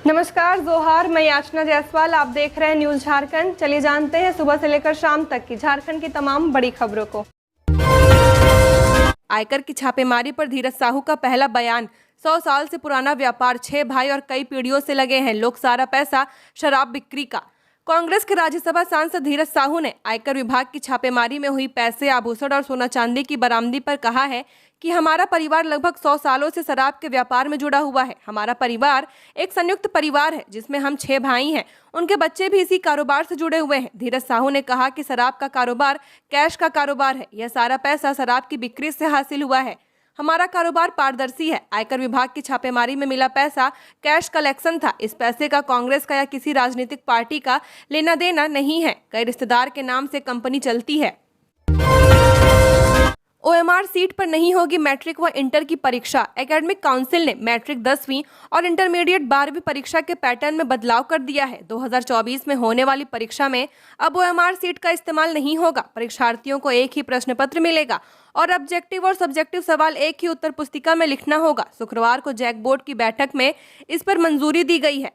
नमस्कार, जोहार। मैं याचना जायसवाल, आप देख रहे हैं न्यूज झारखंड। चलिए जानते हैं सुबह से लेकर शाम तक की झारखंड की तमाम बड़ी खबरों को। आयकर की छापेमारी पर धीरज साहू का पहला बयान। 100 साल से पुराना व्यापार, 6 भाई और कई पीढ़ियों से लगे हैं लोग सारा पैसा शराब बिक्री का। कांग्रेस के राज्यसभा सांसद धीरज साहू ने आयकर विभाग की छापेमारी में हुई पैसे, आभूषण और सोना चांदी की बरामदी पर कहा है कि हमारा परिवार लगभग 100 सालों से शराब के व्यापार में जुड़ा हुआ है। हमारा परिवार एक संयुक्त परिवार है जिसमें हम 6 भाई हैं। उनके बच्चे भी इसी कारोबार से जुड़े हुए हैं। धीरज साहू ने कहा कि शराब का कारोबार कैश का कारोबार है। यह सारा पैसा शराब की बिक्री से हासिल हुआ है। हमारा कारोबार पारदर्शी है। आयकर विभाग की छापेमारी में मिला पैसा कैश कलेक्शन था। इस पैसे का कांग्रेस का या किसी राजनीतिक पार्टी का लेना देना नहीं है। कई रिश्तेदार के नाम से कंपनी चलती है। ओएमआर सीट पर नहीं होगी मैट्रिक व इंटर की परीक्षा। एकेडमिक काउंसिल ने मैट्रिक 10वीं और इंटरमीडिएट 12वीं परीक्षा के पैटर्न में बदलाव कर दिया है। 2024 में होने वाली परीक्षा में अब ओएमआर सीट का इस्तेमाल नहीं होगा। परीक्षार्थियों को एक ही प्रश्न पत्र मिलेगा और ऑब्जेक्टिव और सब्जेक्टिव सवाल एक ही उत्तर पुस्तिका में लिखना होगा। शुक्रवार को जैक बोर्ड की बैठक में इस पर मंजूरी दी गई है।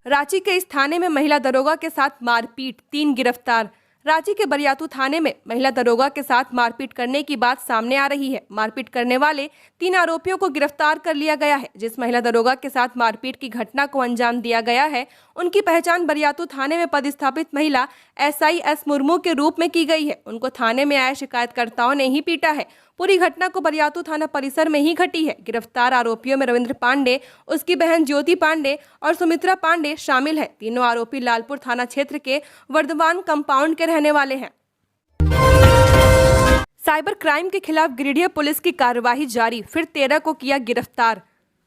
रांची के इस थाने में महिला दरोगा के साथ मारपीट, 3 गिरफ्तार। रांची के बरियातू थाने में महिला दरोगा के साथ मारपीट करने की बात सामने आ रही है। मारपीट करने वाले 3 आरोपियों को गिरफ्तार कर लिया गया है। जिस महिला दरोगा के साथ मारपीट की घटना को अंजाम दिया गया है, उनकी पहचान बरियातू थाने में पदस्थापित महिला SIS मुर्मू के रूप में की गई है। उनको थाने में आए शिकायतकर्ताओं ने ही पीटा है। पूरी घटना को बरियातू थाना परिसर में ही घटी है। गिरफ्तार आरोपियों में रविंद्र पांडे, उसकी बहन ज्योति पांडे और सुमित्रा पांडे शामिल है। तीनों आरोपी लालपुर थाना क्षेत्र के वर्धमान कंपाउंड के रहने वाले हैं। साइबर क्राइम के खिलाफ गिरिडीह पुलिस की कार्यवाही जारी, फिर 13 को किया गिरफ्तार।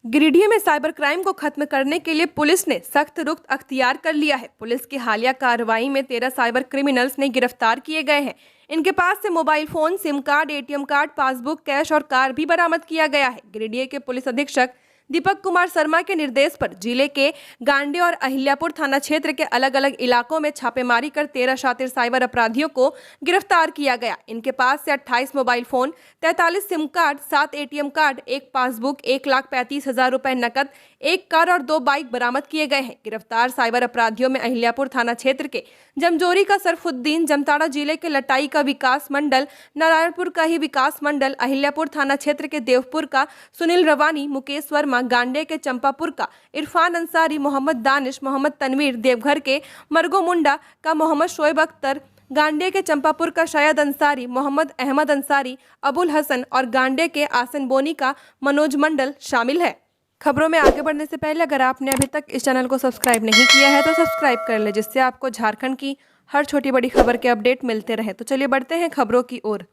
गिरिडीह में साइबर क्राइम को खत्म करने के लिए पुलिस ने सख्त रुख अख्तियार कर लिया है। पुलिस की हालिया कार्रवाई में 13 साइबर क्रिमिनल्स ने गिरफ्तार किए गए हैं। इनके पास से mobile phone, SIM card, ATM card, passbook, cash और कार भी बरामद किया गया है। गिरिडीह के पुलिस अधीक्षक दीपक कुमार शर्मा के निर्देश पर जिले के गांडे और अहिल्यापुर थाना क्षेत्र के अलग अलग इलाकों में छापेमारी कर 13 शातिर साइबर अपराधियों को गिरफ्तार किया गया। इनके पास से 28 mobile phone, 43 SIM card, 7 ATM card, 1 passbook, 1,35,000 रुपए नकद, 1 कार और 2 बाइक बरामद किए गए हैं। गिरफ्तार साइबर अपराधियों में अहिल्यापुर थाना क्षेत्र के जमजोरी का सरफुद्दीन, जमताड़ा जिले के लटाई का विकास मंडल, नारायणपुर का ही विकास मंडल, अहिल्यापुर थाना क्षेत्र के देवपुर का सुनील रवानी, मुकेश वर्मा, गांडे के चंपापुर का इरफान अंसारी, मोहम्मद दानिश, मोहम्मद तनवीर, देवघर के मरगो मुंडा का मोहम्मद शोएब अख्तर, गांडे के चंपापुर का शायद अंसारी, मोहम्मद अहमद अंसारी, अबुल हसन और गांडे के आसन बोनी का मनोज मंडल शामिल है। खबरों में आगे बढ़ने से पहले अगर आपने अभी तक इस चैनल को सब्सक्राइब नहीं किया है तो सब्सक्राइब कर ले, जिससे आपको झारखंड की हर छोटी बड़ी खबर के अपडेट मिलते रहे। तो चलिए बढ़ते हैं खबरों की ओर।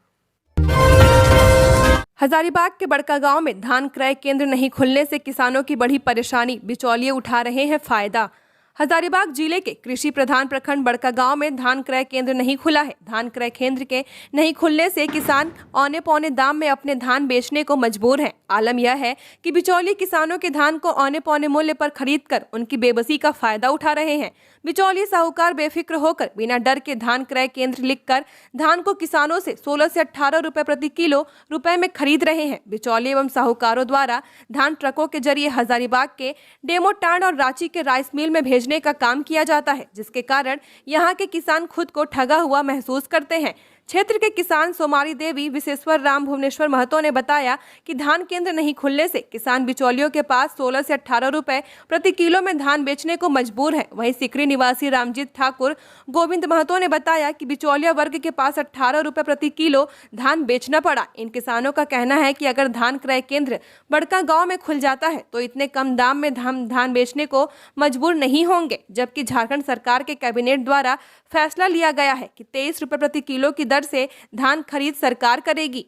हजारीबाग के बड़का गांव में धान क्रय केंद्र नहीं खुलने से किसानों की बड़ी परेशानी, बिचौलिए उठा रहे हैं फायदा। हजारीबाग जिले के कृषि प्रधान प्रखंड बड़का गांव में धान क्रय केंद्र नहीं खुला है। धान क्रय केंद्र के नहीं खुलने से किसान औने पौने दाम में अपने धान बेचने को मजबूर हैं। आलम यह है कि बिचौलिए किसानों के धान को औने पौने मूल्य पर खरीदकर उनकी बेबसी का फायदा उठा रहे हैं। बिचौलिए साहूकार बेफिक्र होकर बिना डर के धान क्रय केंद्र लिखकर धान को किसानों से 16 से 18 रुपए प्रति किलो रुपए में खरीद रहे हैं। बिचौलिए एवं साहूकारों द्वारा धान ट्रकों के जरिए हजारीबाग के डेमोटांड और रांची के राइस मिल में भेजने का काम किया जाता है, जिसके कारण यहाँ के किसान खुद को ठगा हुआ महसूस करते हैं। क्षेत्र के किसान सोमारी देवी, विशेश्वर राम, भुवनेश्वर महतो ने बताया कि धान केंद्र नहीं खुलने से किसान बिचौलियों के पास 16 से 18 रुपए प्रति किलो में धान बेचने को मजबूर है। वहीं सिकरी निवासी रामजीत ठाकुर गोविंद महतो ने बताया कि बिचौलिया वर्ग के पास 18 रुपए प्रति किलो धान बेचना पड़ा। इन किसानों का कहना है कि अगर धान क्रय केंद्र बड़का गाँव में खुल जाता है तो इतने कम दाम में धान बेचने को मजबूर नहीं होंगे। जबकि झारखंड सरकार के कैबिनेट द्वारा फैसला लिया गया है कि 23 रुपए प्रति किलो की दर से धान खरीद सरकार करेगी।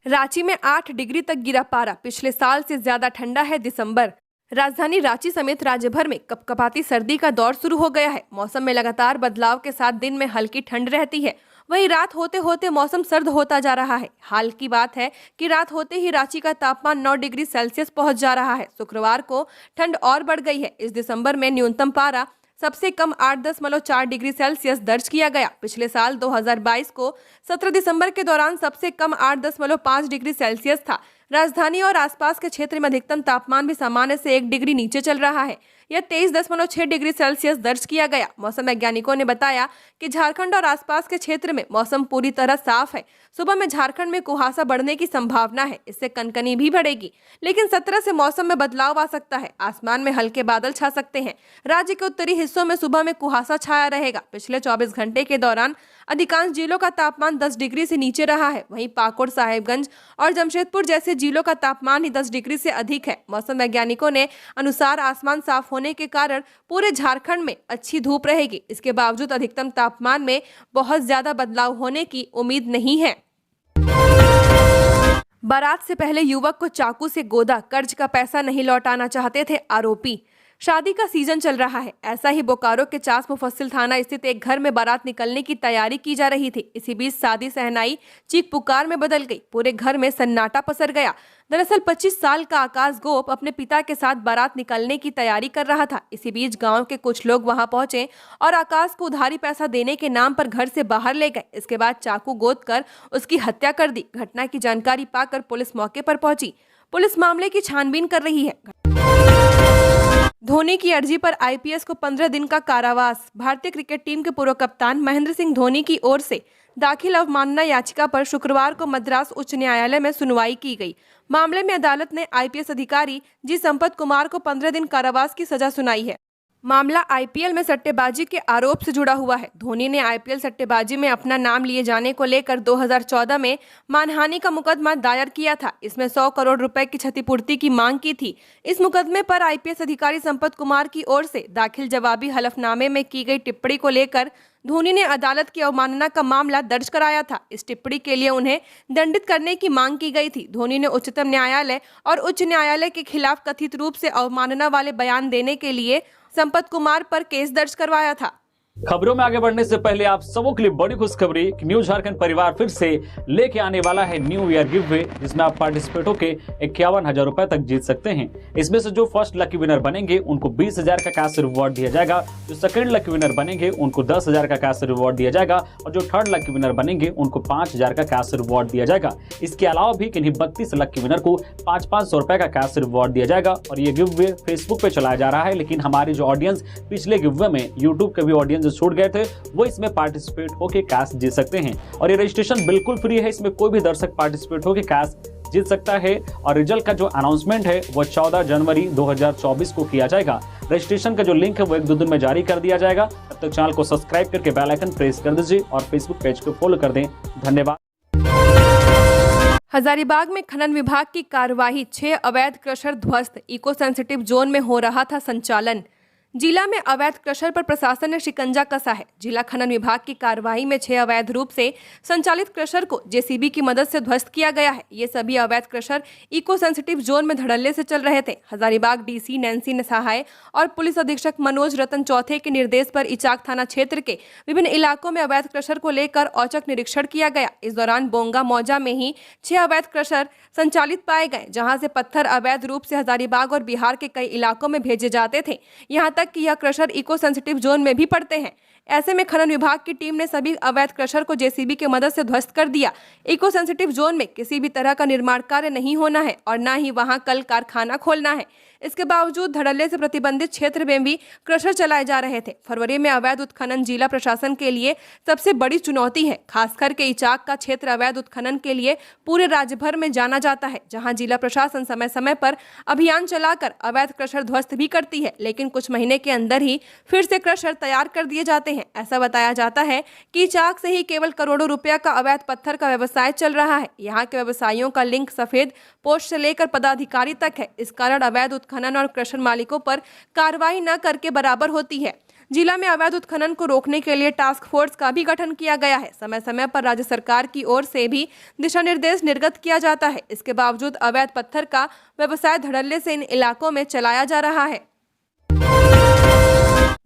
रांची में 8 डिग्री तक गिरा पारा, पिछले साल से ज्यादा ठंडा है दिसंबर। राजधानी रांची समेत राज्य भर में कपकपाती सर्दी का दौर शुरू हो गया है। मौसम में लगातार बदलाव के साथ दिन में हल्की ठंड रहती है, वहीं रात होते होते मौसम सर्द होता जा रहा है। हाल की बात है कि रात होते ही रांची का तापमान 9 डिग्री सेल्सियस पहुंच जा रहा है। शुक्रवार को ठंड और बढ़ गई है। इस दिसंबर में न्यूनतम पारा सबसे कम 8.4 डिग्री सेल्सियस दर्ज किया गया। पिछले साल 2022 को 17 दिसंबर के दौरान सबसे कम 8.5 डिग्री सेल्सियस था। राजधानी और आसपास के क्षेत्र में अधिकतम तापमान भी सामान्य से 1 डिग्री नीचे चल रहा है। यह 23.6 डिग्री सेल्सियस दर्ज किया गया। मौसम वैज्ञानिकों ने बताया कि झारखंड और आसपास के क्षेत्र में मौसम पूरी तरह साफ है। सुबह में झारखंड में कुहासा बढ़ने की संभावना है, इससे कनकनी भी बढ़ेगी, लेकिन 17 से मौसम में बदलाव आ सकता है। आसमान में हल्के बादल छा सकते हैं। राज्य के उत्तरी हिस्सों में सुबह में कुहासा छाया रहेगा। पिछले 24 घंटे के दौरान अधिकांश जिलों का तापमान 10 डिग्री से नीचे रहा है। वहीं पाकुड़, साहेबगंज और जमशेदपुर जैसे जिलों का तापमान ही 10 डिग्री से अधिक है। मौसम वैज्ञानिकों ने अनुसार आसमान साफ होने के कारण पूरे झारखंड में अच्छी धूप रहेगी। इसके बावजूद अधिकतम तापमान में बहुत ज्यादा बदलाव होने की उम्मीद नहीं है। बारात से पहले युवक को चाकू से गोदा, कर्ज का पैसा नहीं लौटाना चाहते थे आरोपी। शादी का सीजन चल रहा है। ऐसा ही बोकारो के चास मुफस्सिल थाना स्थित एक घर में बारात निकलने की तैयारी की जा रही थी। इसी बीच शादी सहनाई चीख पुकार में बदल गई। पूरे घर में सन्नाटा पसर गया। दरअसल 25 साल का आकाश गोप अपने पिता के साथ बारात निकलने की तैयारी कर रहा था। इसी बीच गांव के कुछ लोग वहां पहुंचे और आकाश को उधारी पैसा देने के नाम पर घर से बाहर ले गए। इसके बाद चाकू गोद कर उसकी हत्या कर दी। घटना की जानकारी पाकर पुलिस मौके पर पहुंची। पुलिस मामले की छानबीन कर रही है। धोनी की अर्जी पर आईपीएस को 15 दिन का कारावास। भारतीय क्रिकेट टीम के पूर्व कप्तान महेंद्र सिंह धोनी की ओर से दाखिल अवमानना याचिका पर शुक्रवार को मद्रास उच्च न्यायालय में सुनवाई की गई। मामले में अदालत ने आईपीएस अधिकारी जी संपत कुमार को 15 दिन कारावास की सजा सुनाई है। मामला आईपीएल में सट्टेबाजी के आरोप से जुड़ा हुआ है। धोनी ने आईपीएल सट्टेबाजी में अपना नाम लिए जाने को लेकर 2014 में मानहानि का मुकदमा दायर किया था। इसमें 100 करोड़ रुपए की क्षतिपूर्ति की मांग की थी। इस मुकदमे पर आईपीएस अधिकारी संपत कुमार की ओर से दाखिल जवाबी हलफनामे में की गई टिप्पणी को लेकर धोनी ने अदालत की अवमानना का मामला दर्ज कराया था। इस टिप्पणी के लिए उन्हें दंडित करने की मांग की गई थी। धोनी ने उच्चतम न्यायालय और उच्च न्यायालय के खिलाफ कथित रूप से अवमानना वाले बयान देने के लिए संपत कुमार पर केस दर्ज करवाया था। खबरों में आगे बढ़ने से पहले आप सबों के लिए बड़ी खुशखबरी कि न्यू झारखंड परिवार फिर से लेके आने वाला है न्यू ईयर गिव अवे, जिसमें आप पार्टिसिपेट होकर 51,000 रुपए तक जीत सकते हैं। इसमें से जो फर्स्ट लकी विनर बनेंगे उनको 20,000 का कैश रिवॉर्ड दिया जाएगा। जो सेकंड लकी विनर बनेंगे उनको 10,000 का कैश रिवॉर्ड दिया जाएगा और जो थर्ड लकी विनर बनेंगे उनको 5,000 का कैश रिवॉर्ड दिया जाएगा। इसके अलावा भी किन्हीं 32 लकी विनर को 500 रुपए का कैश रिवॉर्ड दिया जाएगा। और ये गिव अवे फेसबुक पे चलाया जा रहा है, लेकिन हमारी जो ऑडियंस पिछले गिव अवे में यूट्यूब के भी ऑडियंस जो छूट गए थे वो इसमें पार्टिसिपेट होकर कैश जीत सकते हैं। और ये रजिस्ट्रेशन बिल्कुल फ्री है। इसमें कोई भी दर्शक पार्टिसिपेट होकर कैश जीत सकता है। और रिजल्ट का जो अनाउंसमेंट है वो 14 जनवरी 2024 को किया जाएगा। रजिस्ट्रेशन का जो लिंक है वो 1-2 दिन में जारी कर दिया जाएगा। तब तक चैनल को सब्सक्राइब करके बेल आइकन प्रेस कर दीजिए और फेसबुक पेज को फॉलो कर दें। धन्यवाद। हजारीबाग में खनन विभाग की कार्यवाही, 6 अवैध क्रशर ध्वस्त। इको सेंसिटिव जोन में हो रहा था संचालन। जिला में अवैध क्रशर पर प्रशासन ने शिकंजा कसा है। जिला खनन विभाग की कार्रवाई में 6 अवैध रूप से संचालित क्रशर को जेसीबी की मदद से ध्वस्त किया गया है। ये सभी अवैध क्रशर इको सेंसिटिव जोन में धड़ल्ले से चल रहे थे। हजारीबाग डीसी नैन्सी सहाय और पुलिस अधीक्षक मनोज रतन चौथे के निर्देश पर इचाक थाना क्षेत्र के विभिन्न इलाकों में अवैध क्रशर को लेकर औचक निरीक्षण किया गया। इस दौरान बोंगा मौजा में ही 6 अवैध क्रशर संचालित पाए गए, जहां से पत्थर अवैध रूप से हजारीबाग और बिहार के कई इलाकों में भेजे जाते थे। यहाँ तक कि यह क्रशर इको सेंसिटिव जोन में भी पड़ते हैं। ऐसे में खनन विभाग की टीम ने सभी अवैध क्रशर को जेसीबी की मदद से ध्वस्त कर दिया। इको सेंसिटिव जोन में किसी भी तरह का निर्माण कार्य नहीं होना है और न ही वहां कल कारखाना खोलना है। इसके बावजूद धड़ल्ले से प्रतिबंधित क्षेत्र में भी क्रशर चलाए जा रहे थे। फरवरी में अवैध उत्खनन जिला प्रशासन के लिए सबसे बड़ी चुनौती है। खासकर के इचाक का क्षेत्र अवैध उत्खनन के लिए पूरे राज्य भर में जाना जाता है, जहां जिला प्रशासन समय समय पर अभियान चलाकर अवैध क्रशर ध्वस्त भी करती है, लेकिन कुछ महीने के अंदर ही फिर से क्रशर तैयार कर दिए जाते हैं। ऐसा बताया जाता है कि इचाक से ही केवल करोड़ों रुपया का अवैध पत्थर का व्यवसाय चल रहा है। यहाँ के व्यवसायियों का लिंक सफेद पोस्ट से लेकर पदाधिकारी तक है। इस कारण अवैध उत्खनन और क्रशर मालिकों पर कार्रवाई न करके बराबर होती है। जिला में अवैध उत्खनन को रोकने के लिए टास्क फोर्स का भी गठन किया गया है। समय समय पर राज्य सरकार की ओर से भी दिशा निर्देश निर्गत किया जाता है। इसके बावजूद अवैध पत्थर का व्यवसाय धड़ल्ले से इन इलाकों में चलाया जा रहा है।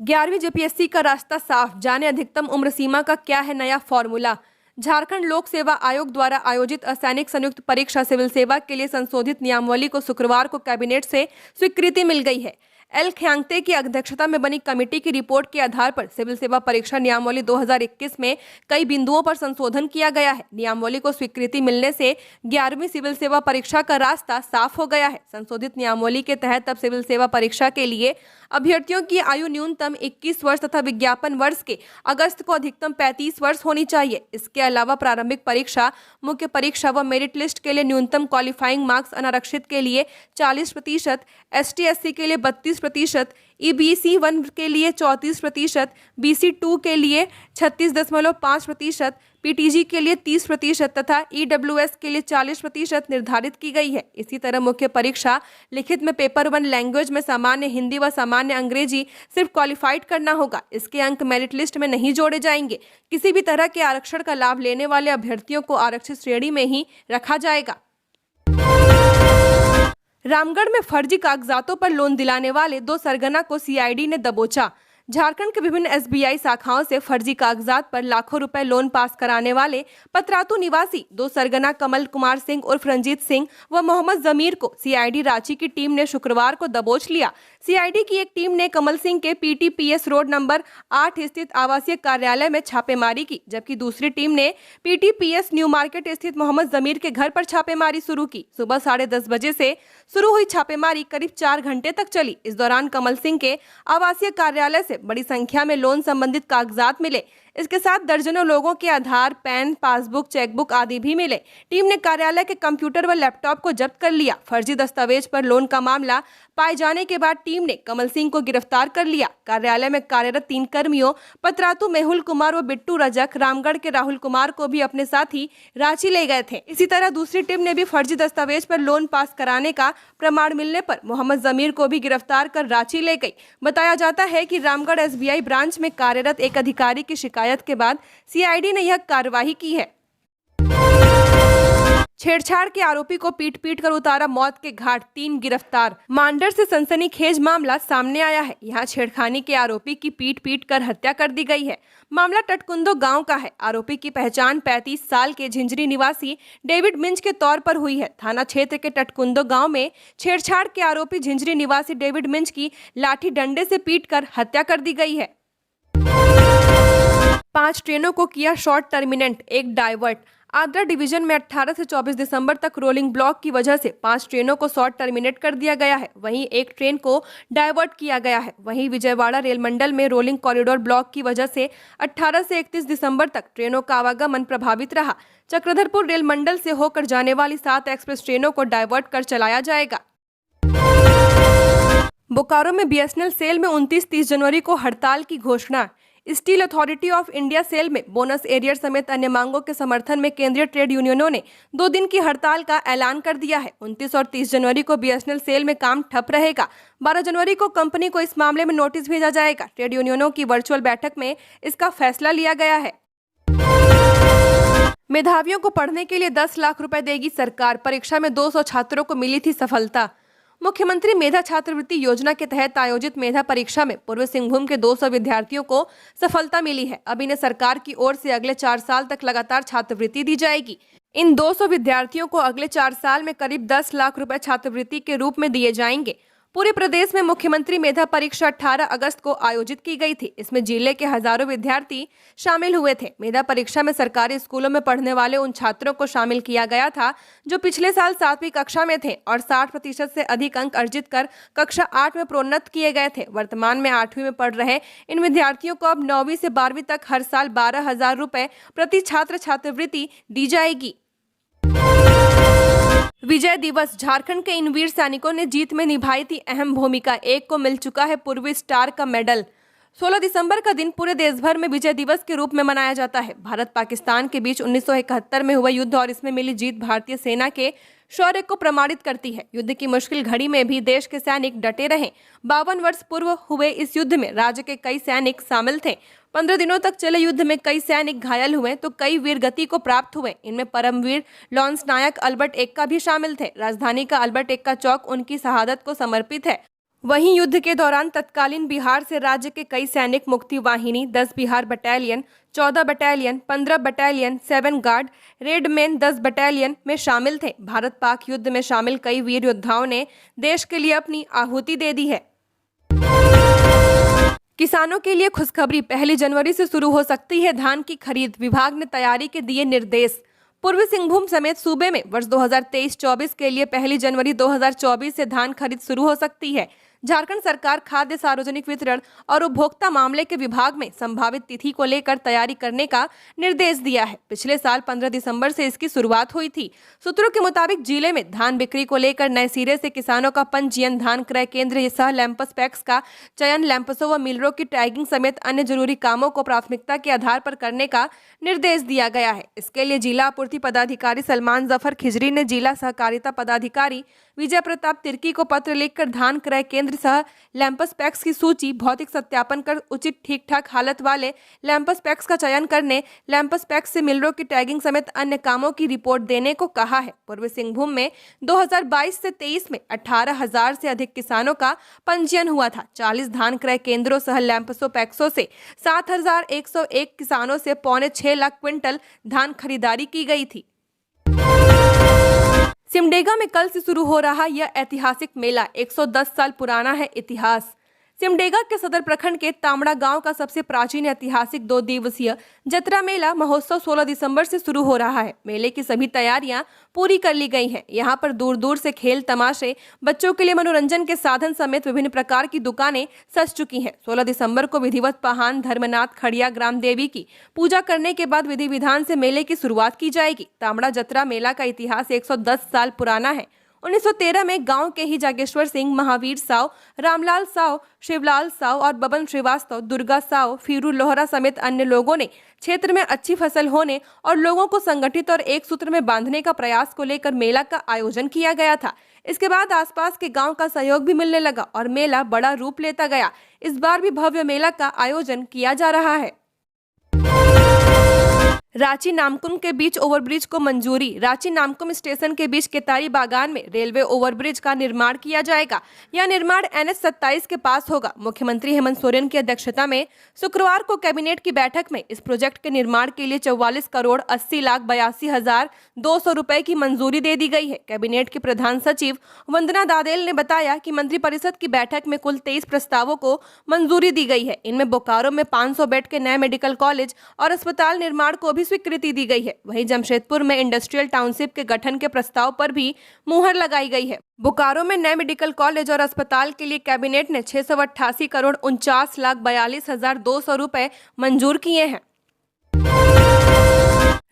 11वीं जेपीएससी का रास्ता साफ, जाने अधिकतम उम्र सीमा का क्या है नया फॉर्मूला। झारखंड लोक सेवा आयोग द्वारा आयोजित असैनिक संयुक्त परीक्षा सिविल सेवा के लिए संशोधित नियमावली को शुक्रवार को कैबिनेट से स्वीकृति मिल गई है। एल ख्यांगते की अध्यक्षता में बनी कमेटी की रिपोर्ट के आधार पर सिविल सेवा परीक्षा नियमावली 2021 में कई बिंदुओं पर संशोधन किया गया है। नियमावली को स्वीकृति मिलने से 11वीं सिविल सेवा परीक्षा का रास्ता साफ हो गया है। संशोधित नियमावली के तहत अब सिविल सेवा परीक्षा के लिए अभ्यर्थियों की आयु न्यूनतम 21 वर्ष तथा विज्ञापन वर्ष के अगस्त को अधिकतम 35 वर्ष होनी चाहिए। इसके अलावा प्रारंभिक परीक्षा, मुख्य परीक्षा व मेरिट लिस्ट के लिए न्यूनतम क्वालिफाइंग मार्क्स अनारक्षित के लिए 40%, ST/SC के लिए 32%, EBC 1 के लिए 34%, BC 2 के लिए 36.5%, PTG के लिए 30% तथा EWS के लिए 40% निर्धारित की गई है। इसी तरह मुख्य परीक्षा लिखित में पेपर 1 लैंग्वेज में सामान्य हिंदी व सामान्य अंग्रेजी सिर्फ क्वालिफाइड करना होगा। इसके अंक मेरिट लिस्ट में नहीं जोड़े जाएंगे। किसी भी तरह के आरक्षण का लाभ लेने वाले अभ्यर्थियों को आरक्षित श्रेणी में ही रखा जाएगा। रामगढ़ में फर्जी कागजातों पर लोन दिलाने वाले 2 सरगना को CID ने दबोचा। झारखंड के विभिन्न SBI शाखाओं से फर्जी कागजात पर लाखों रुपए लोन पास कराने वाले पतरातू निवासी 2 सरगना कमल कुमार सिंह उर्फ रंजीत सिंह व मोहम्मद जमीर को CID रांची की टीम ने शुक्रवार को दबोच लिया। CID की एक टीम ने कमल सिंह के PTPS रोड नंबर 8 स्थित आवासीय कार्यालय में छापेमारी की, जबकि दूसरी टीम ने PTPS न्यू मार्केट स्थित मोहम्मद जमीर के घर पर छापेमारी शुरू की। सुबह 10:30 बजे से शुरू हुई छापेमारी करीब 4 घंटे तक चली। इस दौरान कमल सिंह के आवासीय कार्यालय से बड़ी संख्या में लोन संबंधित कागजात मिले। इसके साथ दर्जनों लोगों के आधार, पैन, पासबुक, चेकबुक आदि भी मिले। टीम ने कार्यालय के कंप्यूटर व लैपटॉप को जब्त कर लिया। फर्जी दस्तावेज पर लोन का मामला पाए जाने के बाद टीम ने कमल सिंह को गिरफ्तार कर लिया। कार्यालय में कार्यरत 3 कर्मियों पतरातू मेहुल कुमार व बिट्टू रजक, रामगढ़ के राहुल कुमार को भी अपने साथ ही रांची ले गए थे। इसी तरह दूसरी टीम ने भी फर्जी दस्तावेज पर लोन पास कराने का प्रमाण मिलने पर मोहम्मद जमीर को भी गिरफ्तार कर रांची ले गई। बताया जाता है कि रामगढ़ SBI ब्रांच में कार्यरत एक अधिकारी की शिकायत के बाद CID ने यह कार्रवाई की है। छेड़छाड़ के आरोपी को पीट कर उतारा मौत के घाट, 3 गिरफ्तार। मांडर से सनसनीखेज मामला सामने आया है। यहाँ छेड़खानी के आरोपी की पीट कर हत्या कर दी गई है। मामला टटकुंदो गांव का है। आरोपी की पहचान 35 साल के झिंझरी निवासी डेविड मिंज के तौर पर हुई है। थाना क्षेत्र के टटकुंदो गांव में छेड़छाड़ के आरोपी झिंझरी निवासी डेविड मिंज की लाठी डंडे से पीटकर हत्या कर दी गई है। 5 ट्रेनों को किया शॉर्ट टर्मिनेट, एक डाइवर्ट। आगरा डिवीजन में 18 से 24 दिसंबर तक रोलिंग ब्लॉक की वजह से 5 ट्रेनों को शॉर्ट टर्मिनेट कर दिया गया है। वहीं एक ट्रेन को डाइवर्ट किया गया है। वहीं विजयवाड़ा रेल मंडल में रोलिंग कॉरिडोर ब्लॉक की वजह से 18 से 31 दिसंबर तक ट्रेनों का आवागमन प्रभावित रहा। चक्रधरपुर रेल मंडल से होकर जाने वाली 7 एक्सप्रेस ट्रेनों को डाइवर्ट कर चलाया जाएगा। बोकारो में BSNL सेल में 29-30 जनवरी को हड़ताल की घोषणा। Steel Authority of India SAIL में बोनस एरियर समेत अन्य मांगों के समर्थन में केंद्रीय ट्रेड यूनियनों ने 2 दिन की हड़ताल का ऐलान कर दिया है। 29 और 30 जनवरी को BSNL सेल में काम ठप रहेगा। 12 जनवरी को कंपनी को इस मामले में नोटिस भेजा जाएगा। ट्रेड यूनियनों की वर्चुअल बैठक में इसका फैसला लिया गया है। मेधावियों को पढ़ने के लिए 10 लाख रुपए देगी सरकार। परीक्षा में 200 छात्रों को मिली थी सफलता। मुख्यमंत्री मेधा छात्रवृत्ति योजना के तहत आयोजित मेधा परीक्षा में पूर्वी सिंहभूम के 200 विद्यार्थियों को सफलता मिली है। अब इन्हें सरकार की ओर से अगले 4 साल तक लगातार छात्रवृत्ति दी जाएगी। इन 200 विद्यार्थियों को अगले 4 साल में करीब 10 लाख रुपए छात्रवृत्ति के रूप में दिए जाएंगे। पूरे प्रदेश में मुख्यमंत्री मेधा परीक्षा 18 अगस्त को आयोजित की गई थी। इसमें जिले के हजारों विद्यार्थी शामिल हुए थे। मेधा परीक्षा में सरकारी स्कूलों में पढ़ने वाले उन छात्रों को शामिल किया गया था जो पिछले साल 7वीं कक्षा में थे और 60% से अधिक अंक अर्जित कर कक्षा 8 में प्रोन्नत किए गए थे। वर्तमान में 8वीं में पढ़ रहे इन विद्यार्थियों को अब 9वीं से 12वीं तक हर साल 12,000 रुपए प्रति छात्र छात्रवृत्ति दी जाएगी। विजय दिवस, झारखंड के इन वीर सैनिकों ने जीत में निभाई थी अहम भूमिका। एक को मिल चुका है पूर्वी स्टार का मेडल। 16 दिसंबर का दिन पूरे देश भर में विजय दिवस के रूप में मनाया जाता है। भारत पाकिस्तान के बीच 1971 में हुआ युद्ध और इसमें मिली जीत भारतीय सेना के शौर्य को प्रमाणित करती है। युद्ध की मुश्किल घड़ी में भी देश के सैनिक डटे रहे। 52 वर्ष पूर्व हुए इस युद्ध में राज्य के कई सैनिक शामिल थे। 15 दिनों तक चले युद्ध में कई सैनिक घायल हुए तो कई वीर गति को प्राप्त हुए। इनमें परमवीर लॉन्स नायक अल्बर्ट एक्का भी शामिल थे। राजधानी का अल्बर्ट एक्का चौक उनकी शहादत को समर्पित है। वहीं युद्ध के दौरान तत्कालीन बिहार से राज्य के कई सैनिक मुक्ति वाहिनी 10 Bihar battalion, 14 battalion, 15 battalion, 7 guard, Redmayne 10 battalion में शामिल थे। भारत पाक युद्ध में शामिल कई वीर योद्धाओं ने देश के लिए अपनी आहुति दे दी है। किसानों के लिए खुशखबरी, 1 जनवरी से शुरू हो सकती है धान की खरीद। विभाग ने तैयारी के दिए निर्देश। पूर्वी सिंहभूम समेत सूबे में वर्ष 2023-24 के लिए 1 जनवरी 2024 से धान खरीद शुरू हो सकती है। झारखंड सरकार खाद्य सार्वजनिक वितरण और उपभोक्ता मामले के विभाग में संभावित तिथि को लेकर तैयारी करने का निर्देश दिया है। पिछले साल 15 दिसंबर से इसकी शुरुआत हुई थी। सूत्रों के मुताबिक जिले में धान बिक्री को लेकर नए सिरे से किसानों का पंजीयन, धान क्रय केंद्र सह लैंपस पैक्स का चयन, लैंपसों व मिलरों की टैगिंग समेत अन्य जरूरी कामों को प्राथमिकता के आधार पर करने का निर्देश दिया गया है। इसके लिए जिला आपूर्ति पदाधिकारी सलमान जफर खिजरी ने जिला सहकारिता पदाधिकारी विजय प्रताप तिर्की को पत्र लिखकर धान क्रय केंद्र सह लैंपस पैक्स की सूची, भौतिक सत्यापन कर उचित ठीक ठाक हालत वाले लैंपस पैक्स का चयन करने, लैंपस पैक्स से मिलरों की टैगिंग समेत अन्य कामों की रिपोर्ट देने को कहा है। पूर्वी सिंहभूम में 2022 से 23 में 18,000 से अधिक किसानों का पंजीयन हुआ था। 40 धान क्रय केंद्रों सह लैंपसों पैक्सों से 7,101 किसानों से 6.25 लाख क्विंटल धान खरीदारी की गई थी। सिमडेगा में कल से शुरू हो रहा यह ऐतिहासिक मेला 110 साल पुराना है इतिहास। सिमडेगा के सदर प्रखंड के तामड़ा गांव का सबसे प्राचीन ऐतिहासिक 2 दिवसीय जतरा मेला महोत्सव 16 दिसंबर से शुरू हो रहा है। मेले की सभी तैयारियां पूरी कर ली गई हैं। यहां पर दूर दूर से खेल, तमाशे, बच्चों के लिए मनोरंजन के साधन समेत विभिन्न प्रकार की दुकानें सज चुकी हैं। 16 दिसंबर को विधिवत पाहान धर्मनाथ खड़िया ग्राम देवी की पूजा करने के बाद विधि विधान से मेले की शुरुआत की जाएगी। तामड़ा जतरा मेला का इतिहास 110 साल पुराना है। 1913 में गांव के ही जागेश्वर सिंह, महावीर साव, रामलाल साव, शिवलाल साव और बबन श्रीवास्तव, दुर्गा साव, फीरू लोहरा समेत अन्य लोगों ने क्षेत्र में अच्छी फसल होने और लोगों को संगठित और एक सूत्र में बांधने का प्रयास को लेकर मेला का आयोजन किया गया था। इसके बाद आसपास के गांव का सहयोग भी मिलने लगा और मेला बड़ा रूप लेता गया। इस बार भी भव्य मेला का आयोजन किया जा रहा है। रांची नामकुम के बीच ओवरब्रिज को मंजूरी। रांची नामकुम स्टेशन के बीच केतारी बागान में रेलवे ओवरब्रिज का निर्माण किया जाएगा। यह निर्माण NH 27 के पास होगा। मुख्यमंत्री हेमंत सोरेन की अध्यक्षता में शुक्रवार को कैबिनेट की बैठक में इस प्रोजेक्ट के निर्माण के लिए 44,80,82,200 रुपए की मंजूरी दे दी गई है। कैबिनेट की प्रधान सचिव वंदना दादेल ने बताया कि मंत्रिपरिषद की बैठक में कुल 23 प्रस्तावों को मंजूरी दी गई है। इनमें बोकारो में 500 बेड के नए मेडिकल कॉलेज और अस्पताल निर्माण को भी स्वीकृति दी गई है। वहीं जमशेदपुर में इंडस्ट्रियल टाउनशिप के गठन के प्रस्ताव पर भी मुहर लगाई गई है। बोकारो में नए मेडिकल कॉलेज और अस्पताल के लिए कैबिनेट ने 688,49,42,200 रुपए मंजूर किए हैं।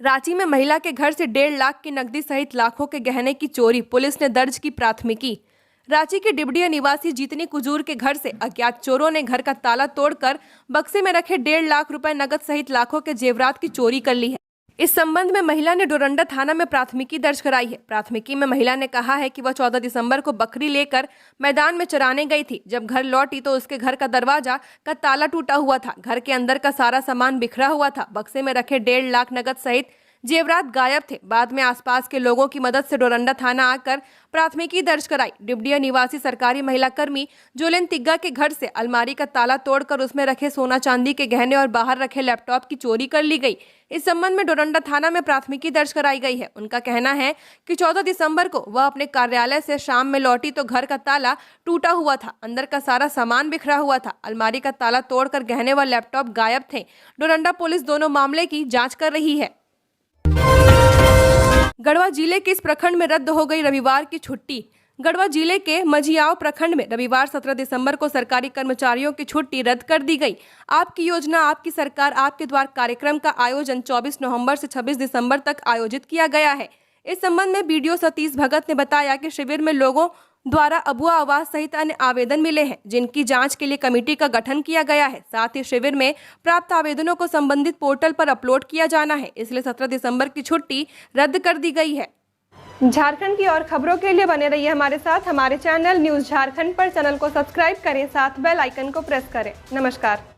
रांची में महिला के घर से 1.5 लाख की नकदी सहित लाखों के गहने की चोरी, पुलिस ने दर्ज की प्राथमिकी। रांची के डिबडिया निवासी जीतनी कुजूर के घर से अज्ञात चोरों ने घर का ताला तोड़कर बक्से में रखे 1.5 लाख रुपए नगद सहित लाखों के जेवरात की चोरी कर ली है। इस संबंध में महिला ने डोरंडा थाना में प्राथमिकी दर्ज कराई है। प्राथमिकी में महिला ने कहा है कि वह 14 दिसंबर को बकरी लेकर मैदान में चराने गई थी। जब घर लौटी तो उसके घर का दरवाजा का ताला टूटा हुआ था। घर के अंदर का सारा सामान बिखरा हुआ था। बक्से में रखे 1.5 लाख नगद सहित जेवरात गायब थे। बाद में आसपास के लोगों की मदद से डोरंडा थाना आकर प्राथमिकी दर्ज कराई। डिबडिया निवासी सरकारी महिला कर्मी जोलेन तिग्गा के घर से अलमारी का ताला तोड़कर उसमें रखे सोना चांदी के गहने और बाहर रखे लैपटॉप की चोरी कर ली गई। इस संबंध में डोरंडा थाना में प्राथमिकी दर्ज कराई गई है। उनका कहना है कि 14 दिसंबर को वह अपने कार्यालय से शाम में लौटी तो घर का ताला टूटा हुआ था। अंदर का सारा सामान बिखरा हुआ था। अलमारी का ताला तोड़कर गहने व लैपटॉप गायब थे। डोरंडा पुलिस दोनों मामले की जाँच कर रही है। गढ़वा जिले के इस प्रखंड में रद्द हो गई रविवार की छुट्टी। गढ़वा जिले के मझियाव प्रखंड में रविवार 17 दिसंबर को सरकारी कर्मचारियों की छुट्टी रद्द कर दी गई। आपकी योजना आपकी सरकार आपके द्वार कार्यक्रम का आयोजन 24 नवंबर से 26 दिसंबर तक आयोजित किया गया है। इस संबंध में BDO सतीश भगत ने बताया कि शिविर में लोगों द्वारा अबुआ आवास सहित अन्य आवेदन मिले हैं, जिनकी जांच के लिए कमेटी का गठन किया गया है। साथ ही शिविर में प्राप्त आवेदनों को संबंधित पोर्टल पर अपलोड किया जाना है। इसलिए 17 दिसंबर की छुट्टी रद्द कर दी गई है। झारखंड की और खबरों के लिए बने रहिए हमारे साथ। हमारे चैनल न्यूज़ झारखंड पर चैनल को सब्सक्राइब करें, साथ बेल आइकन को प्रेस करें। नमस्कार।